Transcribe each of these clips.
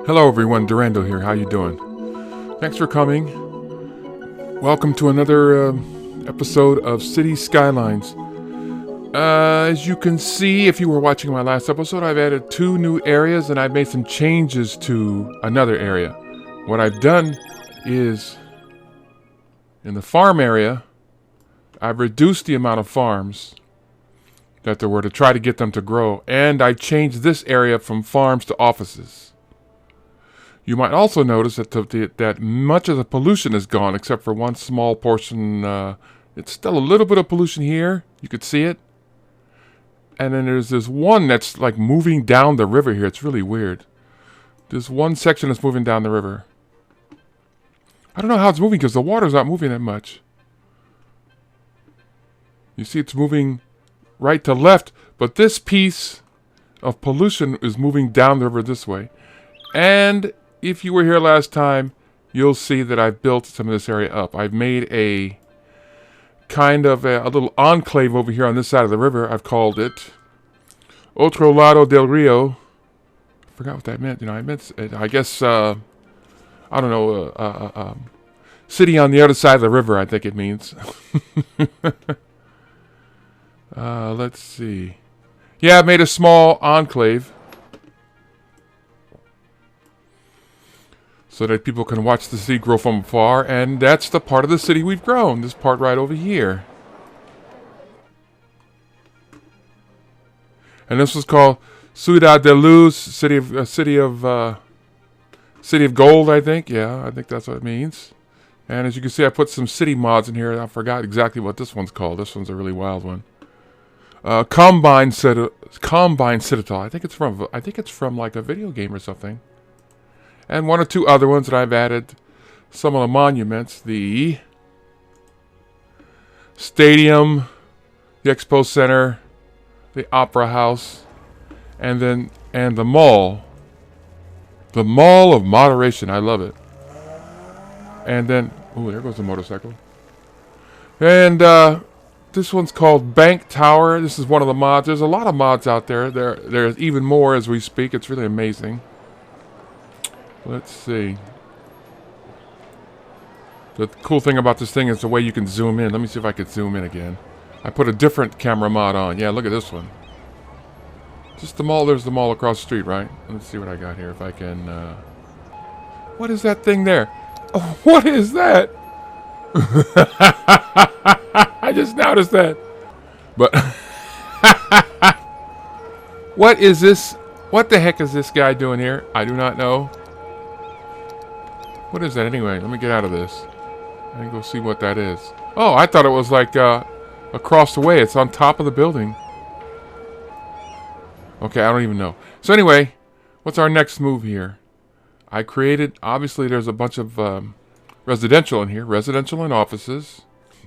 Hello everyone, Durando here. How you doing? Thanks for coming. Welcome to another episode of City Skylines. As you can see, if you were watching my last episode, I've added 2 new areas and I've made some changes to another area. What I've done is, in the farm area, I've reduced the amount of farms that there were to try to get them to grow, and I changed this area from farms to offices. You might also notice that that much of the pollution is gone, except for one small portion. It's still a little bit of pollution here. You could see it. And then there's this one that's like moving down the river here. It's really weird. There's one section that's moving down the river. I don't know how it's moving because the water's not moving that much. You see it's moving right to left, but this piece of pollution is moving down the river this way. And if you were here last time, you'll see that I've built some of this area up. I've made a kind of a little enclave over here on this side of the river. I've called it Otro Lado del Rio. I forgot what that meant. I meant, I guess, I don't know, city on the other side of the river, I think it means. Let's see. Yeah, I made a small enclave so that people can watch the city grow from afar, and that's the part of the city we've grown, this part right over here. And this was called Ciudad de Luz, city of gold, I think. Yeah, I think that's what it means. And as you can see, I put some city mods in here. I forgot exactly what this one's called. This one's a really wild one. Combine Citadel. I think it's from like a video game or something. And 1 or 2 other ones that I've added. Some of the monuments, the stadium, the expo center, the opera house, and the mall. The Mall of Moderation. I love it. And then, oh, there goes the motorcycle. And this one's called Bank Tower. This is one of the mods. There's a lot of mods out there. There's even more as we speak. It's really amazing. Let's see. The cool thing about this thing is the way you can zoom in. Let me see if I can zoom in again. I put a different camera mod on. Yeah, look at this one. Just the mall. There's the mall across the street, right? Let's see what I got here. If I can... What is that thing there? Oh, what is that? I just noticed that. But... What is this? What the heck is this guy doing here? I do not know. What is that anyway? Let me get out of this and go see what that is. Oh, I thought it was like across the way. It's on top of the building. Okay, I don't even know. So anyway, what's our next move here? I created, obviously there's a bunch of residential in here. Residential and offices.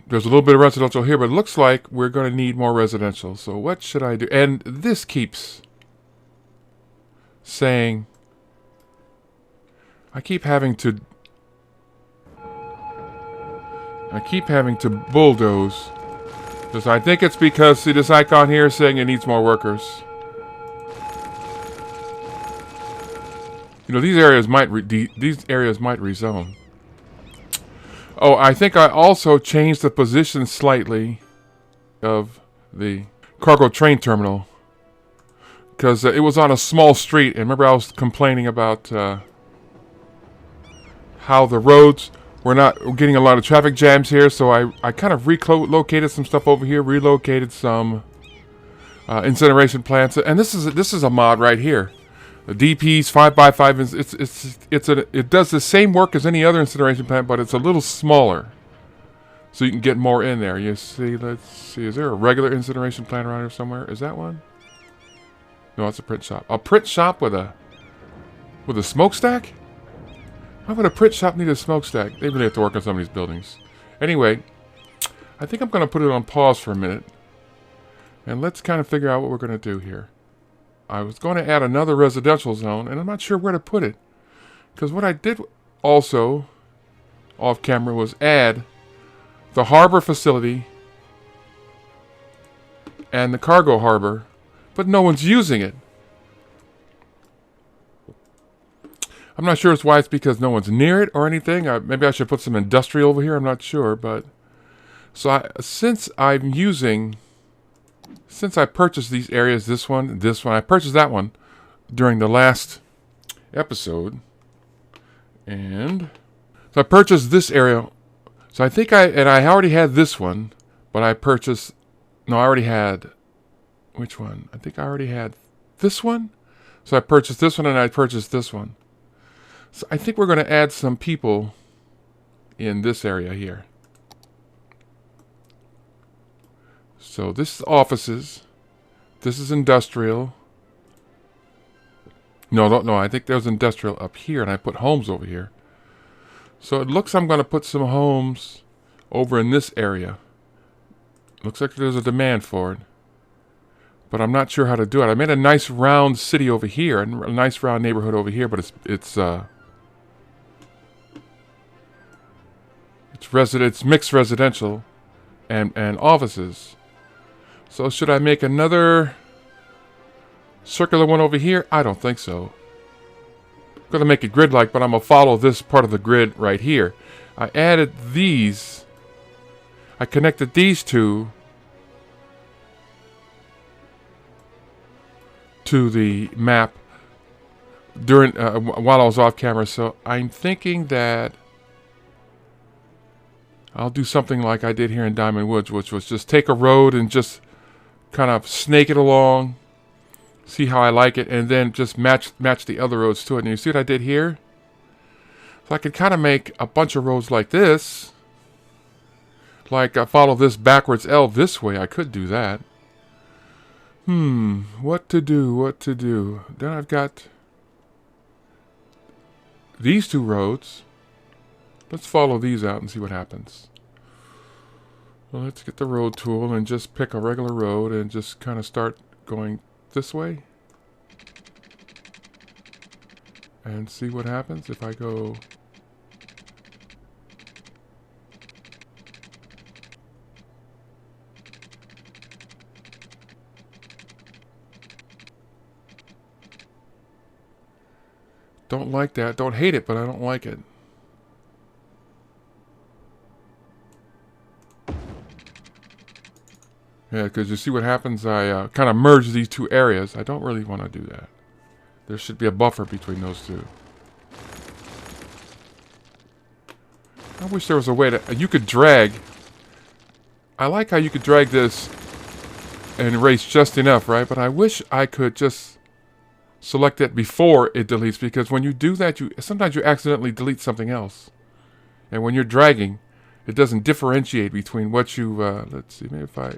There's a little bit of residential here, but it looks like we're going to need more residential. So what should I do? And this keeps saying... I keep having to bulldoze. Because I think it's because, see this icon here is saying it needs more workers. You know, these areas might rezone. Oh, I think I also changed the position slightly of the cargo train terminal. Because it was on a small street. And remember I was complaining about... how the roads were not getting a lot of traffic jams here, so I kind of relocated some stuff over here, relocated some incineration plants, and this is a mod right here. The DP's 5x5 it does the same work as any other incineration plant, but it's a little smaller, so you can get more in there. You see, let's see, is there a regular incineration plant around here somewhere? Is that one? No, it's a print shop. A print shop with a smokestack? Why would a print shop need a smokestack? They really have to work on some of these buildings. Anyway, I think I'm going to put it on pause for a minute. And let's kind of figure out what we're going to do here. I was going to add another residential zone, and I'm not sure where to put it. Because what I did also, off camera, was add the harbor facility and the cargo harbor, but no one's using it. I'm not sure it's why it's because no one's near it or anything. Maybe I should put some industrial over here. I'm not sure, but so since I purchased these areas, this one, I purchased that one during the last episode, and so I purchased this area. So I think I already had this one, but I purchased. No, I already had. Which one? I think I already had this one. So I purchased this one and I purchased this one. So I think we're going to add some people in this area here. So this is offices. This is industrial. No, I think there's industrial up here and I put homes over here. So it looks I'm going to put some homes over in this area. Looks like there's a demand for it. But I'm not sure how to do it. I made a nice round city over here, and a nice round neighborhood over here, but it's mixed residential and offices. So should I make another circular one over here? I don't think so. I'm going to make it grid-like, but I'm going to follow this part of the grid right here. I added these. I connected these two to the map during while I was off camera. So I'm thinking that I'll do something like I did here in Diamond Woods, which was just take a road and just kind of snake it along, see how I like it, and then just match the other roads to it. And you see what I did here? So I could kind of make a bunch of roads like this. Like I follow this backwards L this way. I could do that. What to do? Then I've got these two roads. Let's follow these out and see what happens. Well, let's get the road tool and just pick a regular road and just kind of start going this way. And see what happens if I go... Don't like that. Don't hate it, but I don't like it. Yeah, because you see what happens? I kind of merge these two areas. I don't really want to do that. There should be a buffer between those two. I wish there was a way that you could drag. I like how you could drag this and erase just enough, right? But I wish I could just select it before it deletes, because when you do that, sometimes you accidentally delete something else. And when you're dragging, it doesn't differentiate between what you, let's see, maybe if I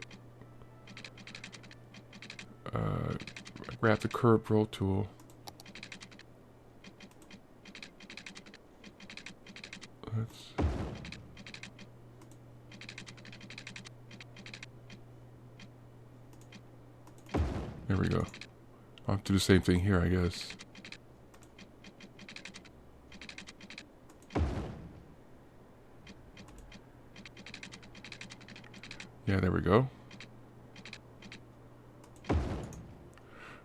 grab the curved roll tool. There we go. I'll do the same thing here, I guess. Yeah, there we go.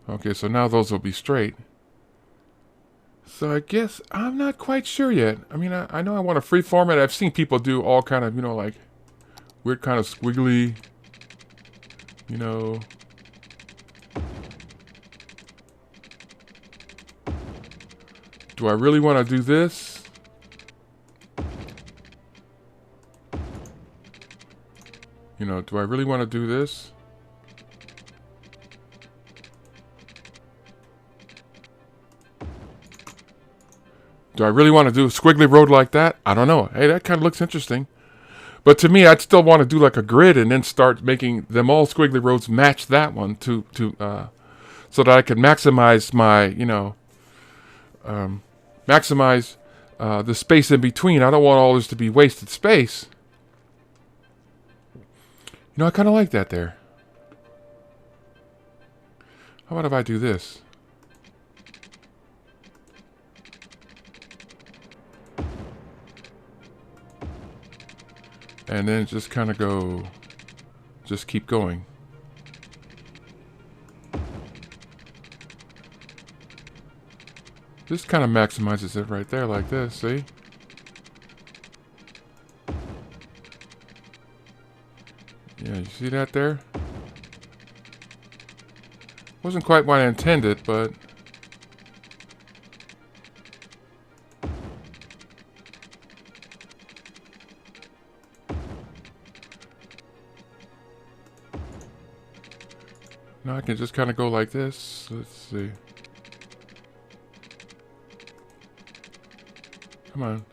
Okay, so now those will be straight. So I guess I'm not quite sure yet. I mean, I know I want a free format. I've seen people do all kind of, like weird kind of squiggly, Do I really want to do this? Do I really want to do this? Do I really want to do a squiggly road like that? I don't know. Hey, that kind of looks interesting. But to me, I'd still want to do like a grid and then start making them all squiggly roads match that one so that I can maximize my, maximize the space in between. I don't want all this to be wasted space. I kind of like that there. How about if I do this? And then just kind of just keep going. This kind of maximizes it right there like this, see? Yeah, you see that there? Wasn't quite what I intended, but... Now I can just kind of go like this. Let's see. Come on.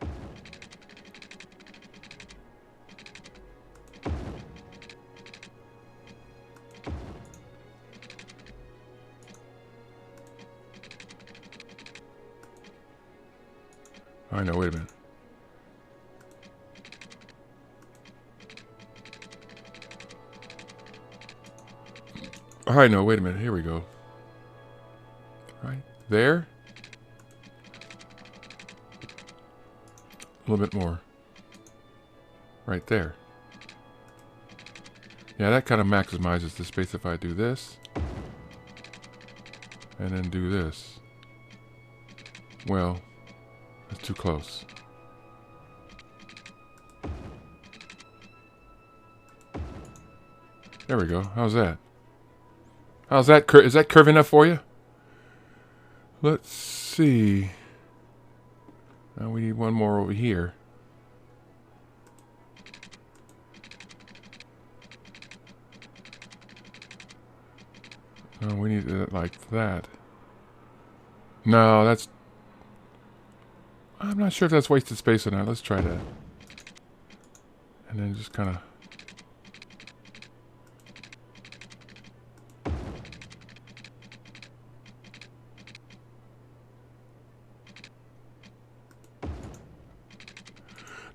I know, wait a minute. I know, wait a minute. Here we go. Right there. A little bit more. Right there. Yeah, that kind of maximizes the space if I do this. And then do this. Well, that's too close. There we go. How's that? How's that? Is that curvy enough for you? Let's see. Now we need one more over here. Oh, we need it like that. No, that's... I'm not sure if that's wasted space or not. Let's try that. And then just kind of...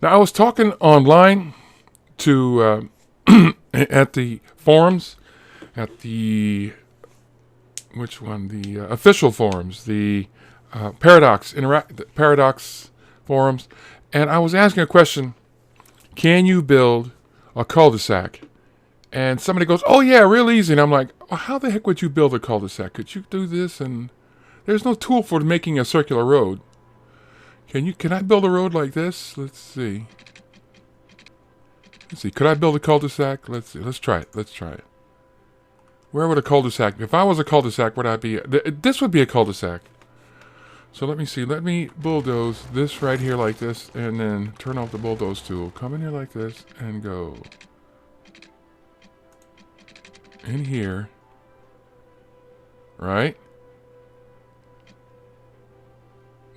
Now, I was talking online to... at the forums. At the... Which one? The official forums. The... Paradox forums, and I was asking a question: can you build a cul-de-sac? And somebody goes, "Oh yeah, real easy." And I'm like, oh, "How the heck would you build a cul-de-sac? Could you do this?" And there's no tool for making a circular road. Can I build a road like this? Let's see. Could I build a cul-de-sac? Let's see. Let's try it. Where would a cul-de-sac? If I was a cul-de-sac, would I be? This would be a cul-de-sac. So let me see. Let me bulldoze this right here like this, and then turn off the bulldoze tool. Come in here like this, and go in here. Right?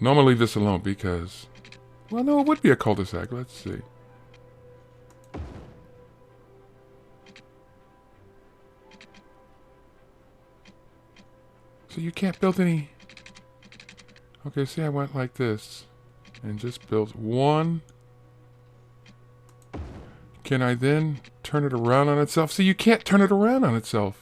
No, I'm going to leave this alone because... Well, no, it would be a cul-de-sac. Let's see. So you can't build any... Okay, see, I went like this and just built one. Can I then turn it around on itself? See, you can't turn it around on itself.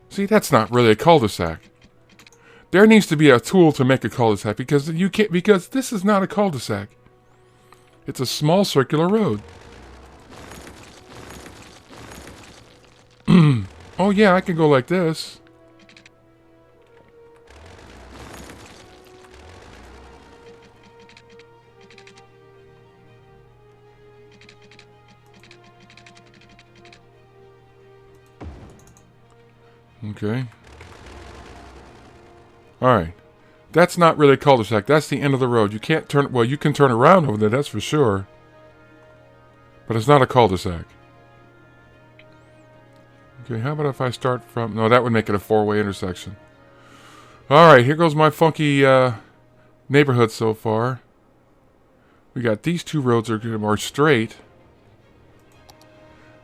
See, that's not really a cul-de-sac. There needs to be a tool to make a cul-de-sac because you can't, because this is not a cul-de-sac. It's a small circular road. Oh yeah, I can go like this. Okay. Alright. That's not really a cul-de-sac. That's the end of the road. You can't turn... Well, you can turn around over there, that's for sure. But it's not a cul-de-sac. Okay, how about if I start from... No, that would make it a four-way intersection. Alright, here goes my funky neighborhood so far. We got these two roads are more straight.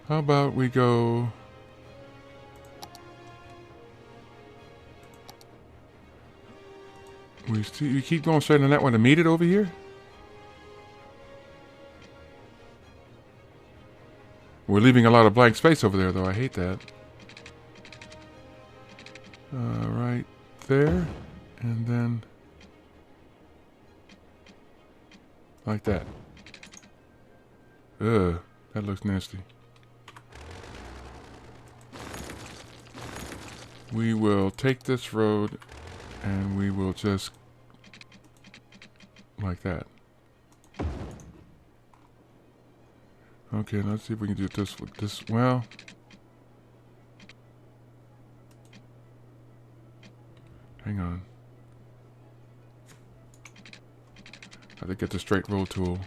How about we go... We keep going straight on that one to meet it over here? We're leaving a lot of blank space over there, though. I hate that. Right there. And then... Like that. Ugh, that looks nasty. We will take this road and we will just like that. Okay, let's see if we can do this with this. Well, hang on. I have to get the straight roll tool.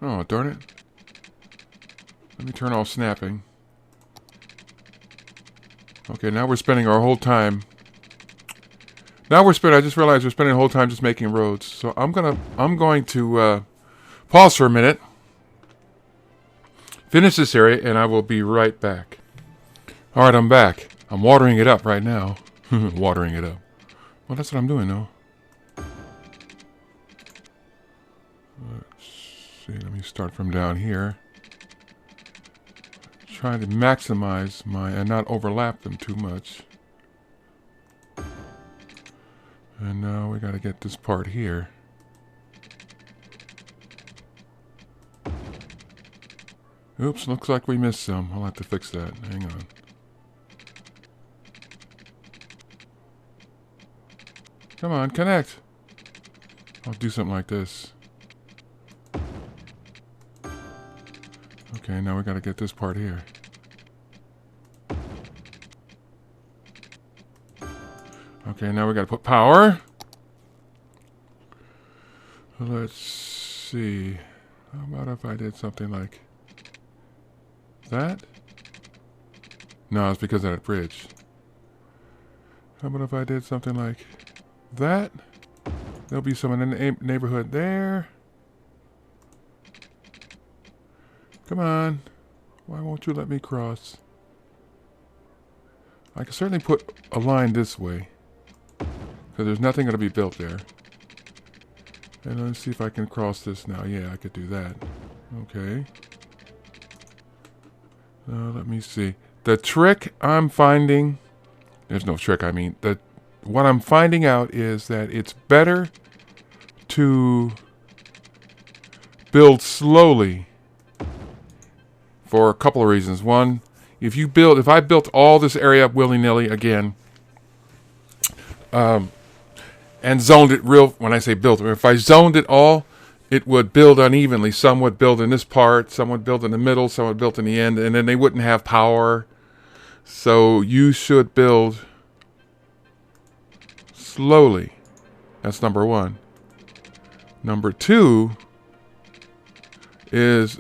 Oh, darn it. Let me turn off snapping. Okay, now we're spending our whole time. I just realized we're spending the whole time just making roads. So I'm going to pause for a minute. Finish this area, and I will be right back. All right, I'm back. I'm watering it up right now. Watering it up. Well, that's what I'm doing, though. Let's see. Let me start from down here. Trying to maximize my and not overlap them too much. And now we got to get this part here. Oops, looks like we missed some. I'll have to fix that. Hang on. Come on, connect. I'll do something like this. Okay, now we got to get this part here. Okay, now we got to put power. Let's see. How about if I did something like that? No, it's because of that bridge. How about if I did something like that? There'll be some in the neighborhood there. Come on. Why won't you let me cross? I can certainly put a line this way, because there's nothing going to be built there. And let's see if I can cross this now. Yeah, I could do that. Okay. Let me see. The trick I'm finding... There's no trick, I mean. What I'm finding out is that it's better to build slowly for a couple of reasons. One, if I built all this area up willy-nilly again, and zoned it when I say built, if I zoned it all, it would build unevenly. Some would build in this part, some would build in the middle, some would build in the end, and then they wouldn't have power. So you should build slowly. That's number one. Number two is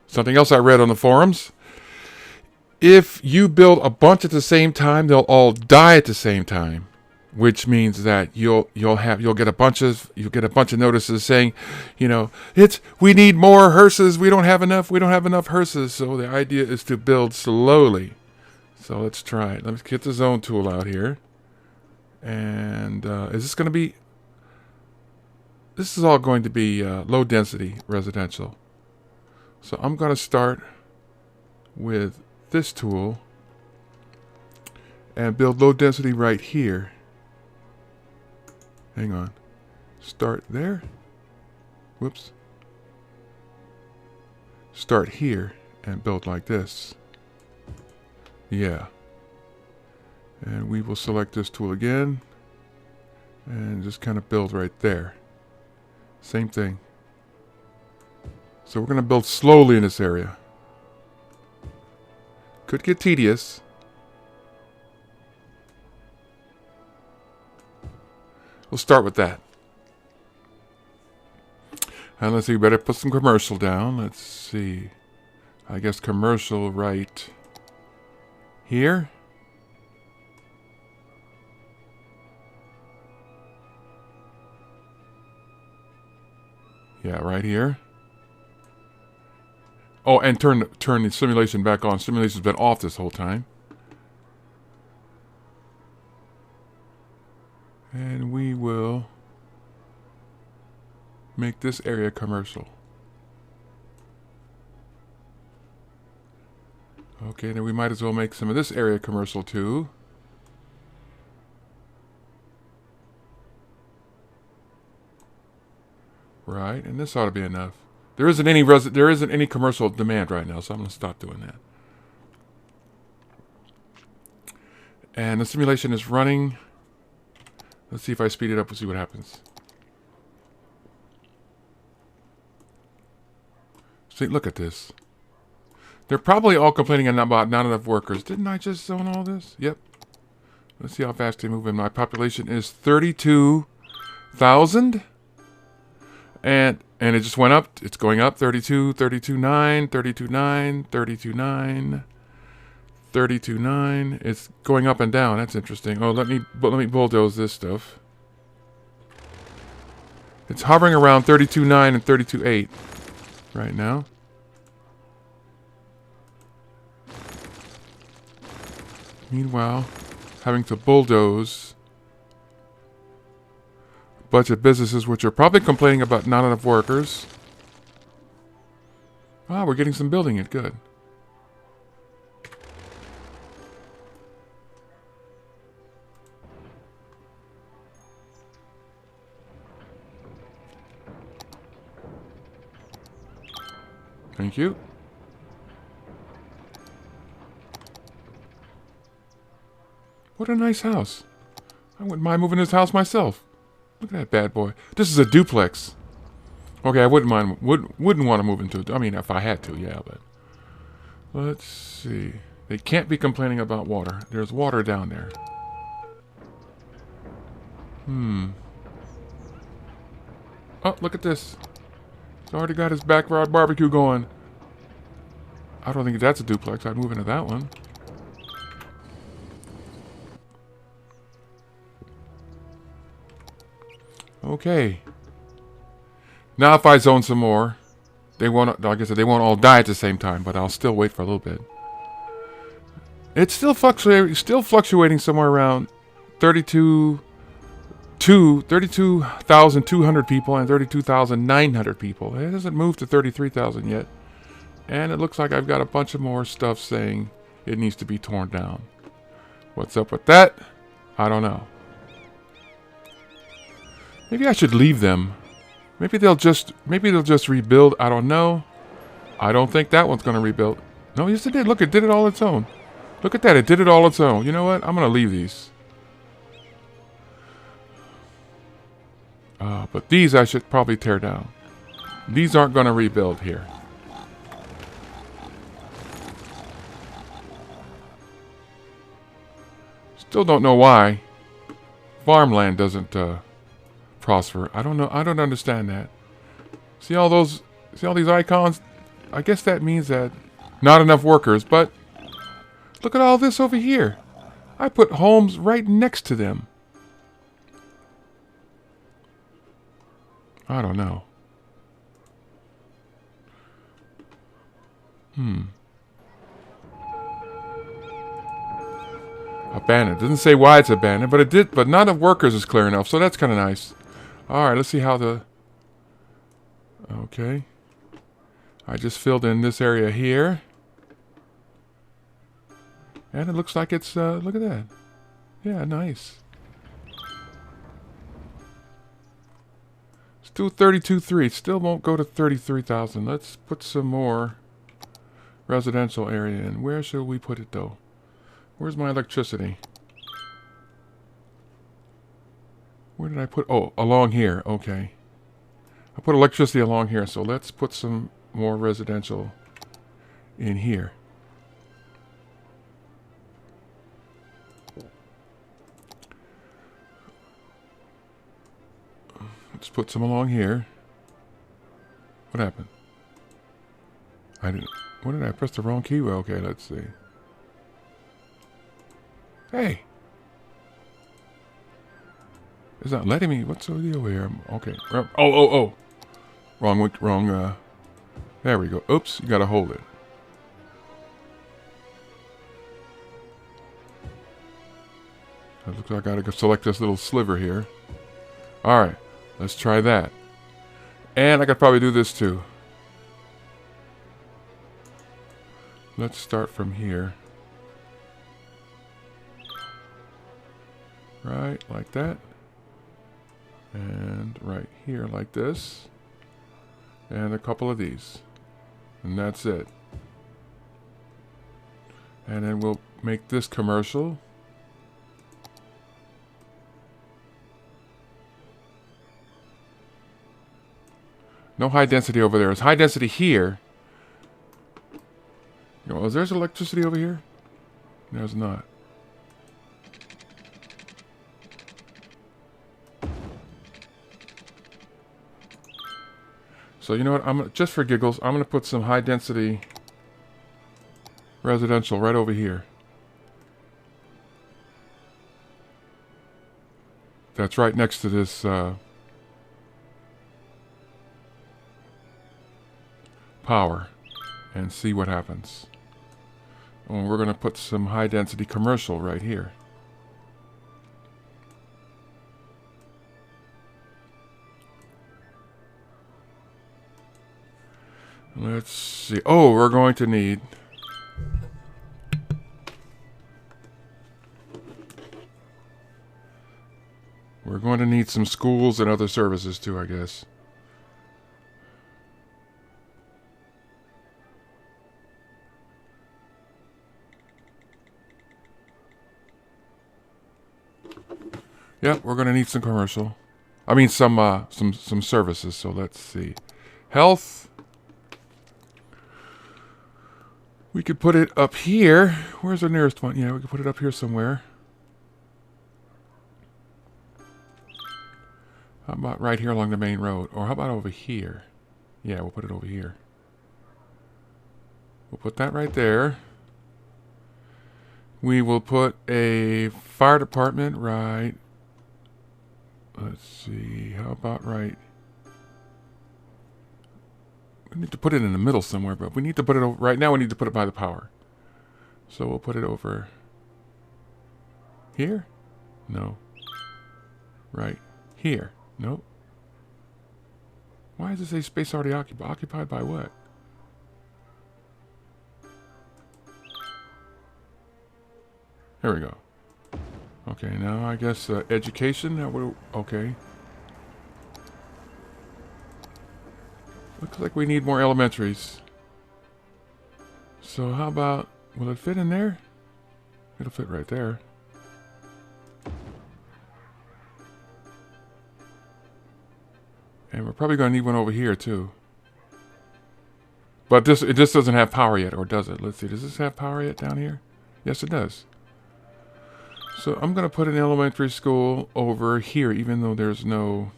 something else I read on the forums. If you build a bunch at the same time, they'll all die at the same time, which means that you'll get a bunch of notices saying, we need more hearses. We don't have enough hearses. So the idea is to build slowly. So let's try it. Let's get the zone tool out here. And this is all going to be low density residential. So I'm going to start with this tool and build low density right here. Hang on. Start there. Whoops. Start here and build like this. Yeah. And we will select this tool again and just kind of build right there. Same thing. So we're going to build slowly in this area. Could get tedious. We'll start with that. And let's see, we better put some commercial down. Let's see. I guess commercial right here. Yeah, right here. Oh, and turn the simulation back on. Simulation's been off this whole time. And we will make this area commercial. Okay, then we might as well make some of this area commercial too. Right, and this ought to be enough. There isn't any commercial demand right now, so I'm going to stop doing that. And the simulation is running. Let's see if I speed it up. We'll see what happens. See, look at this. They're probably all complaining about not enough workers. Didn't I just zone all this? Yep. Let's see how fast they move in. My population is 32,000. And it just went up. It's going up. 32, 32.9, 32.9, 32.9, 32.9. It's going up and down. That's interesting. Oh, let me bulldoze this stuff. It's hovering around 32.9 and 32.8 right now. Meanwhile, having to bulldoze a bunch of businesses which are probably complaining about not enough workers. Ah, we're getting some building it. Good. Thank you. What a nice house. I wouldn't mind moving this house myself. Look at that bad boy. This is a duplex. Okay, I wouldn't mind. Wouldn't want to move into it. I mean, if I had to, yeah, but... Let's see. They can't be complaining about water. There's water down there. Oh, look at this. He's already got his backyard barbecue going. I don't think that's a duplex. I'd move into that one. Okay. Now if I zone some more, they won't, like I said, they won't all die at the same time, but I'll still wait for a little bit. It's still fluctuating somewhere around 32,200 people and 32,900 people. It hasn't moved to 33,000 yet. And it looks like I've got a bunch of more stuff saying it needs to be torn down. What's up with that? I don't know. Maybe I should leave them. Maybe they'll just rebuild. I don't know. I don't think that one's going to rebuild. No, yes it did. Look, it did it all its own. Look at that. It did it all its own. You know what? I'm going to leave these. But these I should probably tear down. These aren't going to rebuild here. Still don't know why farmland doesn't prosper. I don't know. I don't understand that. See all these icons? I guess that means that not enough workers, but look at all this over here. I put homes right next to them. I don't know. Abandoned. Doesn't say why it's abandoned, but it did. But not enough workers is clear enough, so that's kind of nice. All right, let's see how the. Okay. I just filled in this area here, and it looks like it's. Look at that. Yeah, nice. Still 32.3. Still won't go to 33,000. Let's put some more residential area in. Where should we put it though? Where's my electricity? Where did I put... Oh, along here. Okay. I put electricity along here, so let's put some more residential in here. Let's put some along here. What happened? I didn't... What did I press the wrong key? Well, okay, let's see. Hey! It's not letting me. What's the deal here? Okay. Oh. Wrong. There we go. Oops. You gotta hold it. It looks like I gotta select this little sliver here. Alright. Let's try that. And I could probably do this too. Let's start from here. Right, like that. And right here like this. And a couple of these. And that's it. And then we'll make this commercial. No high density over there. It's high density here. You know, is there electricity over here? There's not. So you know what? I'm just for giggles, I'm going to put some high density residential right over here. That's right next to this power, and see what happens. And we're going to put some high density commercial right here. Let's see. Oh, we're going to need some schools and other services too, I guess. Yep, we're going to need some commercial. I mean some services, so let's see. Health. We could put it up here. Where's our nearest one? Yeah, we could put it up here somewhere. How about right here along the main road? Or how about over here? Yeah, we'll put it over here. We'll put that right there. We will put a fire department right. Let's see. How about right? We need to put it in the middle somewhere, but we need to put it over. Right now we need to put it by the power. So we'll put it over here? No. Right here. Nope. Why does it say space already occupied? Occupied by what? There we go. Okay, now I guess education. Okay. Looks like we need more elementaries. So how about, will it fit in there? It'll fit right there. And we're probably going to need one over here too. But it just doesn't have power yet, or does it? Let's see, does this have power yet down here? Yes, it does. So I'm going to put an elementary school over here, even though there's no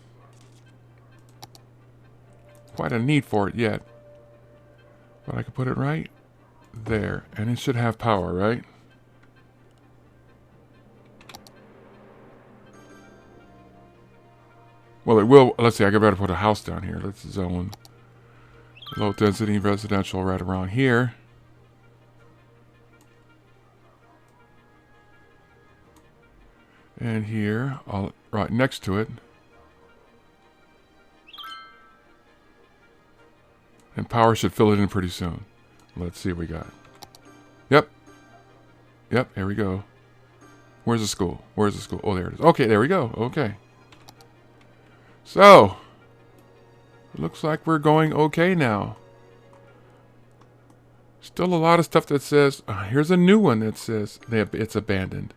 quite a need for it yet. But I can put it right there, and it should have power, right? Well, it will. Let's see, I better put a house down here. Let's zone low density residential right around here. And here, right next to it. And power should fill it in pretty soon. Let's see what we got. Yep. Yep, here we go. Where's the school? Where's the school? Oh, there it is. Okay, there we go. Okay. So, it looks like we're going okay now. Still a lot of stuff that says, here's a new one that says it's abandoned.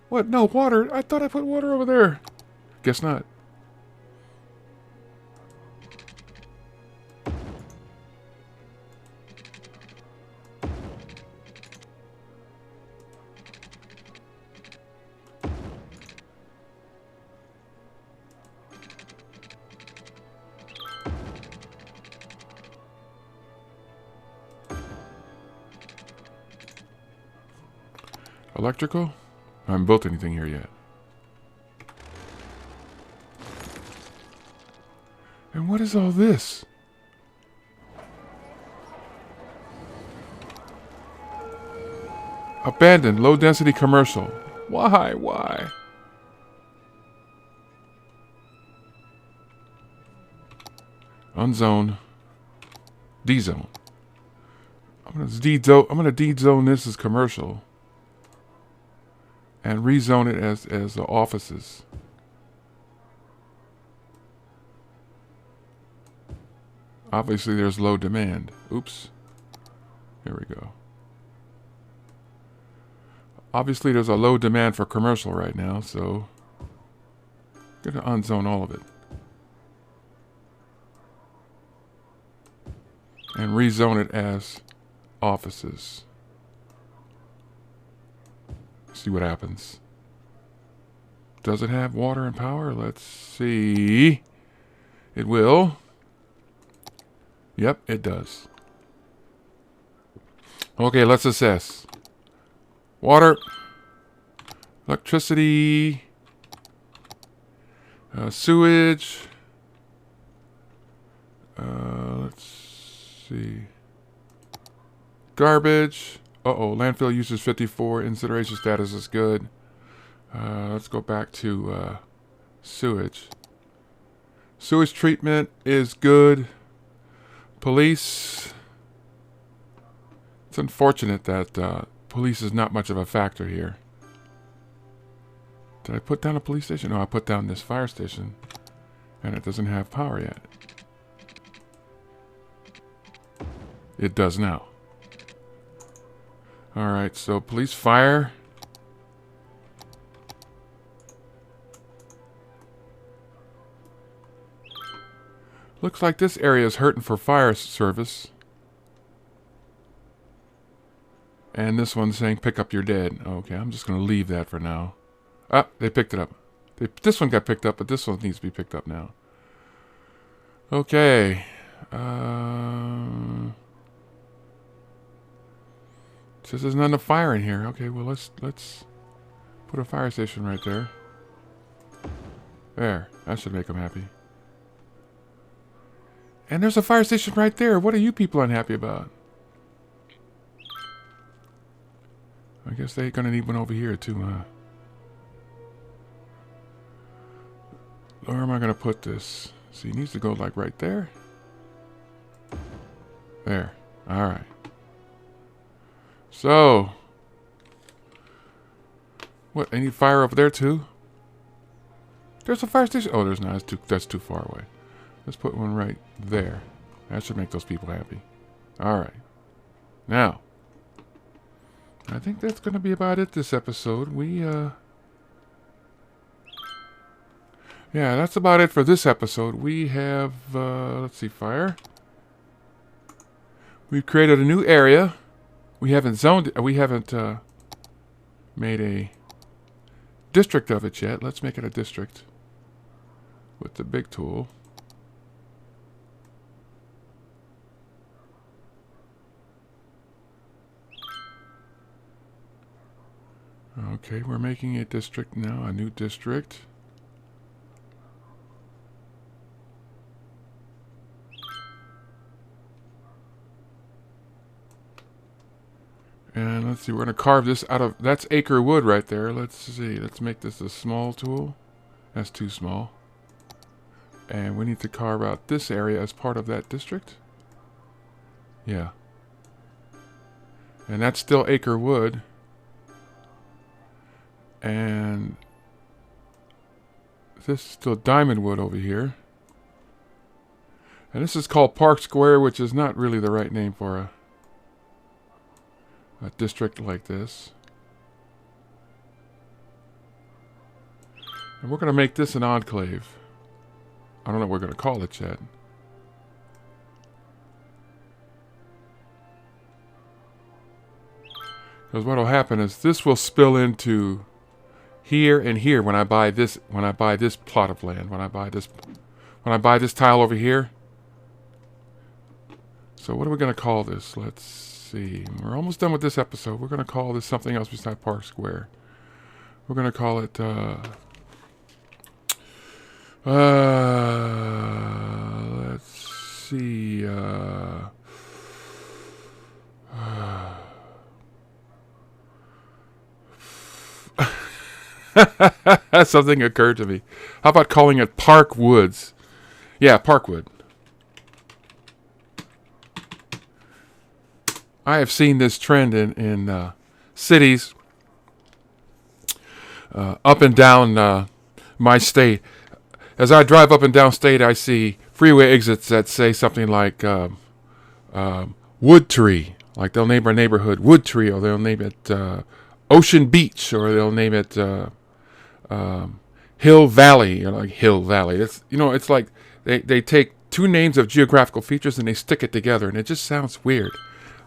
What? No, water. I thought I put water over there. Guess not. Electrical? I haven't built anything here yet. And what is all this? Abandoned, low density commercial. Why? Why? Unzone. D-zone. I'm gonna D-zone this as commercial. And rezone it as offices. Obviously, there's low demand. Oops. Here we go. Obviously, there's a low demand for commercial right now, so I'm going to unzone all of it. And rezone it as offices. See what happens. Does it have water and power? Let's see. It will. Yep, it does. Okay, let's assess. Water, electricity, sewage. Let's see. Garbage. Landfill uses 54. Incineration status is good. Let's go back to sewage. Sewage treatment is good. Police. It's unfortunate that police is not much of a factor here. Did I put down a police station? No, I put down this fire station. And it doesn't have power yet. It does now. Alright, so police, fire. Looks like this area is hurting for fire service. And this one's saying pick up your dead. Okay, I'm just going to leave that for now. Ah, they picked it up. This one got picked up, but this one needs to be picked up now. Okay. Says there's not enough fire in here. Okay, well let's put a fire station right there. There. That should make them happy. And there's a fire station right there. What are you people unhappy about? I guess they're gonna need one over here too, huh? Where am I gonna put this? See, it needs to go like right there. There. Alright. So, what? I need fire over there too? There's a fire station. Oh, there's not. That's too far away. Let's put one right there. That should make those people happy. Alright. Now, I think that's going to be about it this episode. Yeah, that's about it for this episode. We have, let's see, fire. We've created a new area. We haven't zoned it. We haven't made a district of it yet. Let's make it a district with the big tool. Okay, we're making a district now, a new district. And let's see, we're going to carve this out of, that's acre wood right there. Let's see, let's make this a small tool. That's too small. And we need to carve out this area as part of that district. Yeah. And that's still acre wood. And this is still diamond wood over here. And this is called Park Square, which is not really the right name for a district like this. And we're going to make this an enclave. I don't know what we're going to call it yet. Because what will happen is this will spill into here and here when I buy this plot of land, when I buy this tile over here. So what are we going to call this? Let's see. We're almost done with this episode. We're going to call this something else besides Park Square. We're going to call it let's see, something occurred to me. How about calling it Park Woods? Yeah, Parkwood. I have seen this trend in cities up and down my state. As I drive up and down state, I see freeway exits that say something like Wood Tree. Like they'll name our neighborhood Wood Tree, or they'll name it Ocean Beach, or they'll name it Hill Valley, or like Hill Valley. It's like they take two names of geographical features and they stick it together, and it just sounds weird.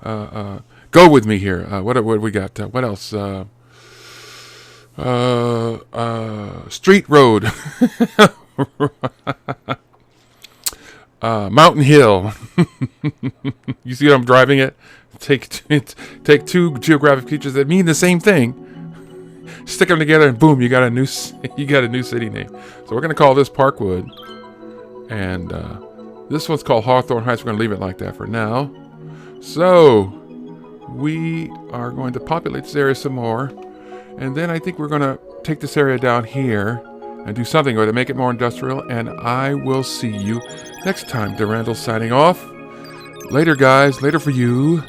Go with me here. What we got? What else? Street Road. Mountain Hill. You see what I'm driving at? Take two geographic features that mean the same thing, stick them together, and boom, you got a new city name. So we're gonna call this Parkwood, and this one's called Hawthorne Heights. We're gonna leave it like that for now. So we are going to populate this area some more, and then I think we're gonna take this area down here and do something with it, make it more industrial. And I will see you next time. Durandal signing off. Later, guys. Later for you.